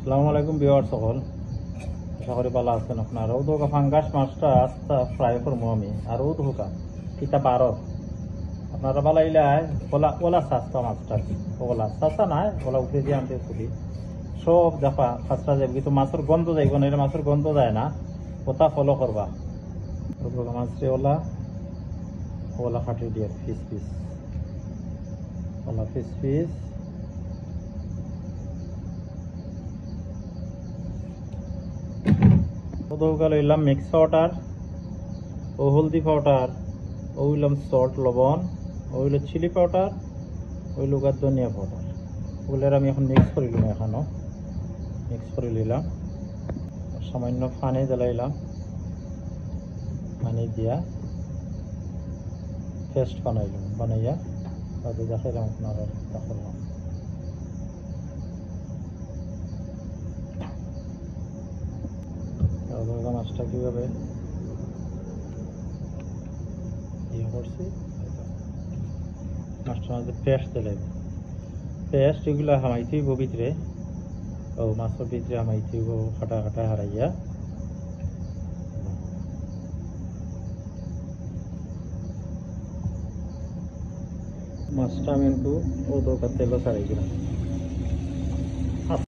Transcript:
আসসালামু আলাইকুম ভিউয়ার্স সকল, আশা করি ভালো আছেন আপনারা। ও ধোকা ফাঙ্গাস মাছটা আস্তা ফ্রাই করবো আমি। আর ও ধোকা কিতা বারত আপনারা বালাইলাই ওলা ওলা সাস্তা মাছটা কি ওলা সাস্তা নাই, ওলা উঠে দিয়ে আনতে খুবই সব দেখা খাস্তা যাবে, কিন্তু মাছের গন্ধ যাইব না। এটা মাছের গন্ধ যায় না, ওটা ফলো করবা। ধোকা মাছটি ওলা ওলা কাটি দিয়ে পিস পিস ওলা পিস পিস লইলাম মিক্স পাউডার, ও হলদি পাউডার, ও হইলাম সল্ট লবণ, ও হইল চিলি পাউডার, ওই লোকার ধনিয়া পাউডার। ওগুলোর আমি এখন মিক্স করে নিলাম। এখনও মিক্স করে নিলাম। সামান্য পানি জ্বালাইলাম, পানি দিয়া পেস্ট বানাইলাম, বানাইয়া তাতে দেখাইলাম আপনারা দেখালাম। মাছটা কীভাবে ইয়ে করছি, মাছটার মধ্যে পেস্ট দিলাম। পেস্ট এগুলো হামাইতেইব ভিতরে, ও মাছের ভিতরে হামাইতেইব কাটা কাটা হারাইয়া। মাছটা আমি একটু ও দরকার তেলও ছাড়াই দিলাম।